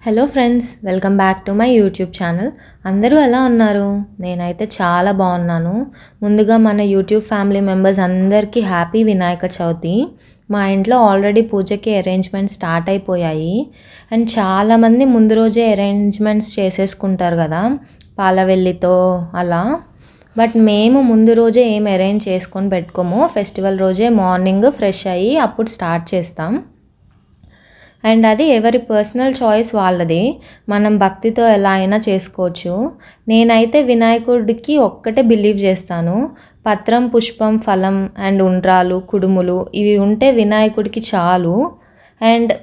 Hello friends, welcome back to my YouTube channel. అందరూ ఎలా ఉన్నారు? నేనైతే చాలా బాగున్నాను. ముందుగా మన యూట్యూబ్ ఫ్యామిలీ మెంబర్స్ అందరికీ హ్యాపీ వినాయక చవితి. మా ఇంట్లో ఆల్రెడీ పూజకి అరేంజ్మెంట్స్ స్టార్ట్ అయిపోయాయి. అండ్ చాలామంది ముందు రోజే అరేంజ్మెంట్స్ చేసేసుకుంటారు కదా, పాలవెల్లితో అలా. బట్ మేము ముందు రోజే ఏం అరేంజ్ చేసుకొని పెట్టుకోము. ఫెస్టివల్ రోజే మార్నింగ్ ఫ్రెష్ అయ్యి అప్పుడు స్టార్ట్ చేస్తాం. అండ్ అది ఎవరి పర్సనల్ చాయిస్ వాళ్ళది. మనం భక్తితో ఎలా అయినా చేసుకోవచ్చు. నేనైతే వినాయకుడికి ఒక్కటే బిలీవ్ చేస్తాను. పత్రం, పుష్పం, ఫలం అండ్ ఉండ్రాలు, కుడుములు ఇవి ఉంటే వినాయకుడికి చాలు. అండ్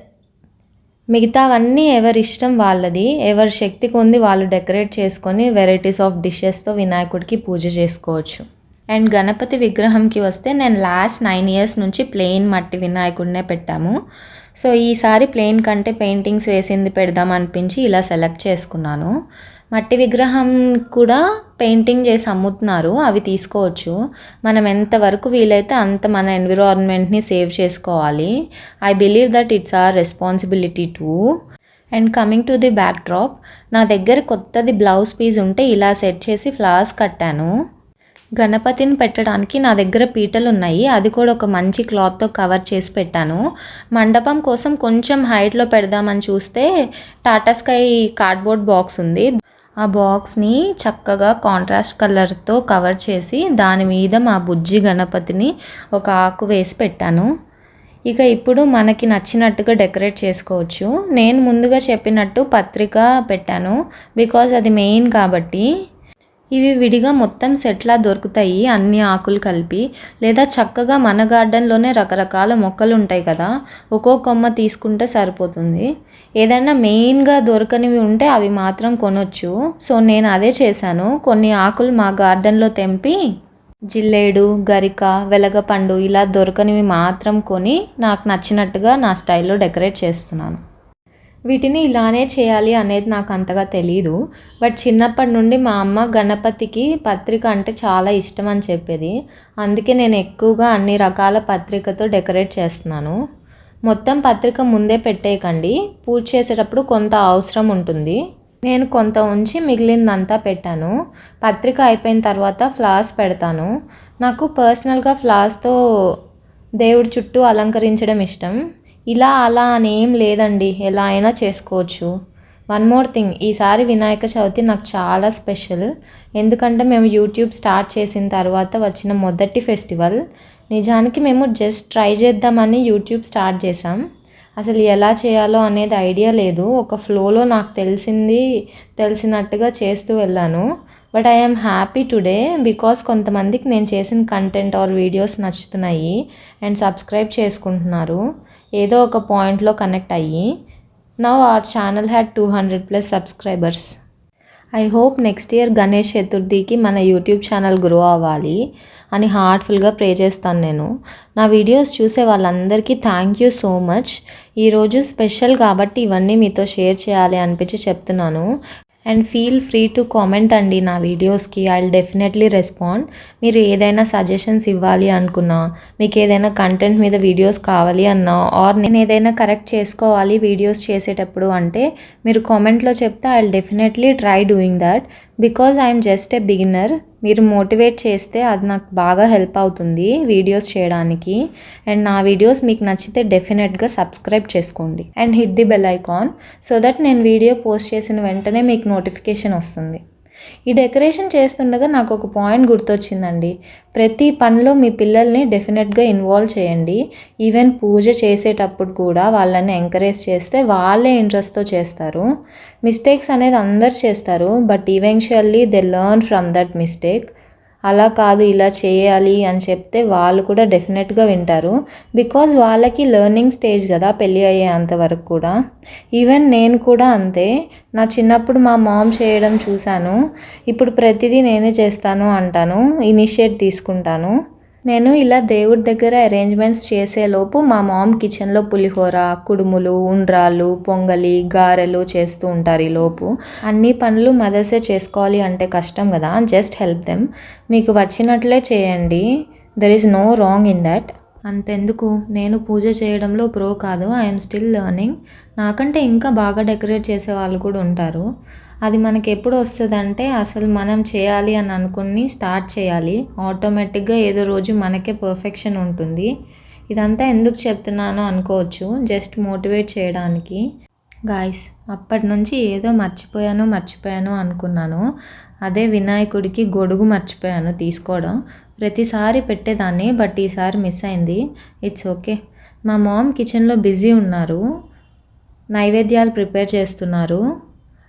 మిగతావన్నీ ఎవరి ఇష్టం వాళ్ళది. ఎవరి శక్తి కొంది వాళ్ళు డెకరేట్ చేసుకొని వెరైటీస్ ఆఫ్ డిషెస్తో వినాయకుడికి పూజ చేసుకోవచ్చు. అండ్ గణపతి విగ్రహంకి వస్తే నేను లాస్ట్ 9 years నుంచి ప్లెయిన్ మట్టి వినాయకుడినే పెట్టాము. సో ఈసారి ప్లెయిన్ కంటే పెయింటింగ్స్ వేసింది పెడదాం అనిపించి ఇలా సెలెక్ట్ చేసుకున్నాను. మట్టి విగ్రహం కూడా పెయింటింగ్ చేసి అమ్ముతున్నారు, అవి తీసుకోవచ్చు. మనం ఎంతవరకు వీలైతే అంత మన ఎన్విరాన్మెంట్ని సేవ్ చేసుకోవాలి. I believe that it's our responsibility two. And coming to the back drop, నా దగ్గర కొత్తది బ్లౌజ్ పీస్ ఉంటే ఇలా సెట్ చేసి ఫ్లవర్స్ కట్టాను. గణపతిని పెట్టడానికి నా దగ్గర పీటలు ఉన్నాయి, అది కూడా ఒక మంచి క్లాత్తో కవర్ చేసి పెట్టాను. మండపం కోసం కొంచెం హైట్లో పెడదామని చూస్తే టాటా స్కై కార్డ్బోర్డ్ బాక్స్ ఉంది. ఆ బాక్స్ని చక్కగా కాంట్రాస్ట్ కలర్తో కవర్ చేసి దాని మీద మా బుజ్జి గణపతిని ఒక ఆకు వేసి పెట్టాను. ఇక ఇప్పుడు మనకి నచ్చినట్టుగా డెకరేట్ చేసుకోవచ్చు. నేను ముందుగా చెప్పినట్టు పత్రిక పెట్టాను, బికాజ్ అది మెయిన్ కాబట్టి. ఇవి విడిగా మొత్తం సెట్లా దొరుకుతాయి, అన్ని ఆకులు కలిపి. లేదా చక్కగా మన గార్డెన్లోనే రకరకాల మొక్కలు ఉంటాయి కదా, ఒక్కో కొమ్మ తీసుకుంటే సరిపోతుంది. ఏదైనా మెయిన్గా దొరకనివి ఉంటే అవి మాత్రం కొనొచ్చు. సో నేను అదే చేశాను. కొన్ని ఆకులు మా గార్డెన్లో తెంపి జిల్లేడు, గరిక, వెలగపండు ఇలా దొరకనివి మాత్రం కొని నాకు నచ్చినట్టుగా నా స్టైల్లో డెకరేట్ చేస్తున్నాను. వీటిని ఇలానే చేయాలి అనేది నాకు అంతగా తెలీదు. బట్ చిన్నప్పటి నుండి మా అమ్మ గణపతికి పత్రిక అంటే చాలా ఇష్టం అని చెప్పేది. అందుకే నేను ఎక్కువగా అన్ని రకాల పత్రికతో డెకరేట్ చేస్తున్నాను. మొత్తం పత్రిక ముందే పెట్టేయకండి, పూజ చేసేటప్పుడు కొంత అవసరం ఉంటుంది. నేను కొంత ఉంచి మిగిలిందంతా పెట్టాను. పత్రిక అయిపోయిన తర్వాత ఫ్లవర్స్ పెడతాను. నాకు పర్సనల్గా ఫ్లవర్స్తో దేవుడి చుట్టూ అలంకరించడం ఇష్టం. ఇలా అలా అని ఏం లేదండి, ఎలా అయినా చేసుకోవచ్చు. వన్ మోర్ థింగ్, ఈసారి వినాయక చవితి నాకు చాలా స్పెషల్. ఎందుకంటే మేము యూట్యూబ్ స్టార్ట్ చేసిన తర్వాత వచ్చిన మొదటి ఫెస్టివల్. నిజానికి మేము జస్ట్ ట్రై చేద్దామని యూట్యూబ్ స్టార్ట్ చేసాం. అసలు ఎలా చేయాలో అనేది ఐడియా లేదు. ఒక ఫ్లోలో నాకు తెలిసినట్టుగా చేస్తూ వెళ్ళాను. But I am happy today because కొంతమందికి నేను చేసిన కంటెంట్ ఆర్ వీడియోస్ నచ్చుతున్నాయి అండ్ సబ్స్క్రైబ్ చేసుకుంటున్నారు. ఏదో ఒక పాయింట్లో కనెక్ట్ అయ్యి. Now our channel had 200+ subscribers. I hope next year Ganesh చతుర్థికి మన యూట్యూబ్ ఛానల్ గ్రో అవ్వాలి అని హార్ట్ఫుల్గా ప్రే చేస్తాను నేను. నా వీడియోస్ చూసే వాళ్ళందరికీ థ్యాంక్ యూ సో మచ్. ఈరోజు స్పెషల్ కాబట్టి ఇవన్నీ మీతో షేర్ చేయాలి అనిపించి చెప్తున్నాను. And feel free to comment అండి నా వీడియోస్కి. I will definitely respond. మీరు ఏదైనా సజెషన్స్ ఇవ్వాలి అనుకున్నా, మీకు ఏదైనా కంటెంట్ మీద వీడియోస్ కావాలి అన్నా, ఆర్ నేను ఏదైనా కరెక్ట్ చేసుకోవాలి వీడియోస్ చేసేటప్పుడు అంటే మీరు కామెంట్లో చెప్తే I will definitely try doing that. Because I'm just a beginner. మీరు మోటివేట్ చేస్తే అది నాకు బాగా హెల్ప్ అవుతుంది వీడియోస్ చేయడానికి. అండ్ నా వీడియోస్ మీకు నచ్చితే డెఫినెట్గా సబ్స్క్రైబ్ చేసుకోండి and hit the bell icon so that నేను వీడియో పోస్ట్ చేసిన వెంటనే మీకు నోటిఫికేషన్ వస్తుంది. ఈ డెకరేషన్ చేస్తుండగా నాకు ఒక పాయింట్ గుర్తొచ్చిందండి. ప్రతి పనిలో మీ పిల్లల్ని డెఫినెట్గా ఇన్వాల్వ్ చేయండి. ఈవెన్ పూజ చేసేటప్పుడు కూడా వాళ్ళని ఎంకరేజ్ చేస్తే వాళ్ళే ఇంట్రెస్ట్తో చేస్తారు. మిస్టేక్స్ అనేది అందరు చేస్తారు, but eventually they learn from that mistake. అలా కాదు ఇలా చేయాలి అని చెప్తే వాళ్ళు కూడా డెఫినెట్గా వింటారు. బికాజ్ వాళ్ళకి లెర్నింగ్ స్టేజ్ కదా పెళ్ళి అయ్యేంత వరకు కూడా. ఈవెన్ నేను కూడా అంతే. నా చిన్నప్పుడు మా మామ్ చేయడం చూశాను, ఇప్పుడు ప్రతిదీ నేనే చేస్తాను అంటాను, ఇనిషియేట్ తీసుకుంటాను. నేను ఇలా దేవుడి దగ్గర అరేంజ్మెంట్స్ చేసేలోపు మా మామ్ కిచెన్లో పులిహోర, కుడుములు, ఉండ్రాళ్ళు, పొంగలి, గారెలు చేస్తూ ఉంటారు. ఈలోపు అన్ని పనులు మదర్సే చేసుకోవాలి అంటే కష్టం కదా. Just help them. మీకు వచ్చినట్లే చేయండి, there is no wrong in that. అంతెందుకు, నేను పూజ చేయడంలో ప్రో కాదు. I'm still learning. నాకంటే ఇంకా బాగా డెకరేట్ చేసే వాళ్ళు కూడా ఉంటారు. అది మనకి ఎప్పుడు వస్తుందంటే అసలు మనం చేయాలి అని అనుకుని స్టార్ట్ చేయాలి. ఆటోమేటిక్గా ఏదో రోజు మనకే పర్ఫెక్షన్ ఉంటుంది. ఇదంతా ఎందుకు చెప్తున్నానో అనుకోవచ్చు, జస్ట్ మోటివేట్ చేయడానికి. గాయ్స్, అప్పటి నుంచి ఏదో మర్చిపోయాను అనుకున్నాను. అదే వినాయకుడికి గొడుగు మర్చిపోయాను తీసుకోవడం. ప్రతిసారి పెట్టేదాన్ని, బట్ ఈసారి మిస్ అయింది. It's okay. మా మామ్ కిచెన్లో బిజీ ఉన్నారు, నైవేద్యాలు ప్రిపేర్ చేస్తున్నారు.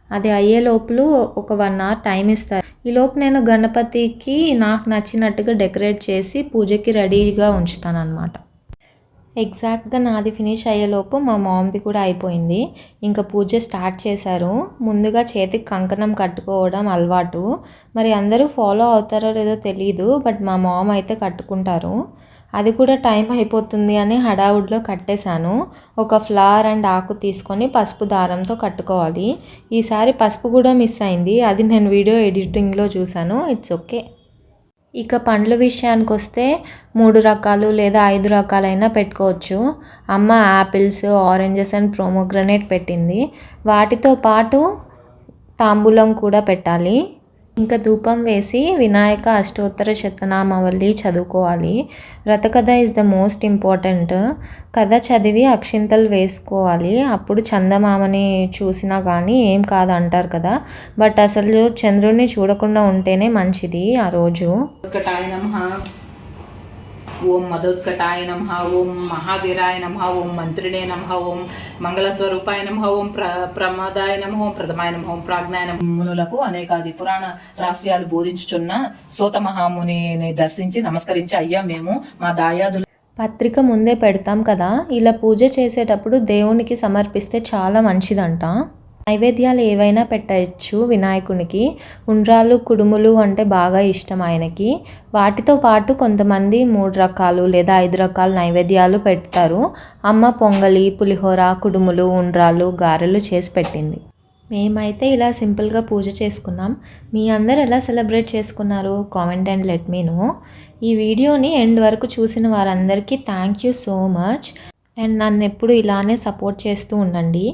అది అయ్యే లోపల ఒక 1 hour టైం ఇస్తారు. ఈలోపు నేను గణపతికి నాకు నచ్చినట్టుగా డెకరేట్ చేసి పూజకి రెడీగా ఉంచుతాను అనమాట. ఎగ్జాక్ట్గా నాది ఫినిష్ అయ్యేలోపు మా మామ్ది కూడా అయిపోయింది. ఇంకా పూజ స్టార్ట్ చేశారు. ముందుగా చేతికి కంకణం కట్టుకోవడం అలవాటు. మరి అందరూ ఫాలో అవుతారో లేదో తెలీదు, బట్ మా మామ్ అయితే కట్టుకుంటారు. అది కూడా టైం అయిపోతుంది అని హడావుడిలో కట్టేశాను. ఒక ఫ్లవర్ అండ్ ఆకు తీసుకొని పసుపు దారంతో కట్టుకోవాలి. ఈసారి పసుపు కూడా మిస్ అయింది. అది నేను వీడియో ఎడిటింగ్లో చూశాను. It's okay. ఇక పండ్ల విషయానికి వస్తే 3 రకాలు లేదా 5 రకాలైనా పెట్టుకోవచ్చు. అమ్మ యాపిల్స్, ఆరెంజెస్ అండ్ ప్రోమోగ్రనేట్ పెట్టింది. వాటితో పాటు తాంబూలం కూడా పెట్టాలి. ఇంకా ధూపం వేసి వినాయక అష్టోత్తర శతనామావళి చదువుకోవాలి. వ్రతకథ ఈజ్ ద మోస్ట్ ఇంపార్టెంట్. కథ చదివి అక్షింతలు వేసుకోవాలి. అప్పుడు చందమామని చూసినా కానీ ఏం కాదు అంటారు కదా, బట్ అసలు చంద్రుడిని చూడకుండా ఉంటేనే మంచిది ఆ రోజు. ఓం మదోత్కటాయ నమః, ఓం మహావీరాయ నమః, ఓం మంత్రిణే నమః, ఓం మంగళస్వరూపాయ నమః, ఓం ప్రమదాయ నమః, ఓం ప్రథమాయ నమః, ఓం ప్రాజ్ఞాయ నమః. మునులకు అనేకాది పురాణ రహస్యాలు బోధించుచున్న సోత మహామునిని దర్శించి నమస్కరించి, అయ్యా మేము మా దాయాదులు పత్రిక ముందే పెడతాం కదా, ఇలా పూజ చేసేటప్పుడు దేవునికి సమర్పిస్తే చాలా మంచిదంట. నైవేద్యాలు ఏవైనా పెట్టచ్చు వినాయకునికి. ఉండ్రాళ్ళు, కుడుములు అంటే బాగా ఇష్టం ఆయనకి. వాటితో పాటు కొంతమంది 3 రకాలు లేదా 5 రకాల నైవేద్యాలు పెడతారు. అమ్మ పొంగలి, పులిహోర, కుడుములు, ఉండ్రాళ్ళు, గారెలు చేసి పెట్టింది. మేమైతే ఇలా సింపుల్గా పూజ చేసుకున్నాం. మీ అందరు ఎలా సెలబ్రేట్ చేసుకున్నారు? Comment and let me know. ఈ వీడియోని ఎండ్ వరకు చూసిన వారందరికీ thank you so much. And నన్ను ఎప్పుడు ఇలానే సపోర్ట్ చేస్తూ ఉండండి.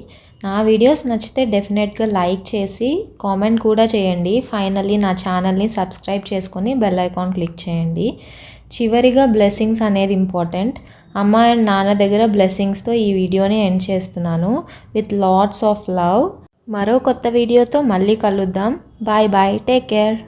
నా వీడియోస్ నచ్చితే డెఫినెట్గా లైక్ చేసి కామెంట్ కూడా చేయండి. ఫైనల్లీ నా ఛానల్ని సబ్స్క్రైబ్ చేసుకొని బెల్ ఐకాన్ క్లిక్ చేయండి. చివరిగా బ్లెస్సింగ్స్ అనేది ఇంపార్టెంట్. అమ్మ అండ్ నాన్న దగ్గర బ్లెస్సింగ్స్తో ఈ వీడియోని ఎండ్ చేస్తున్నాను. With lots of love. మరో కొత్త వీడియోతో మళ్ళీ కలుద్దాం. Bye bye, take care.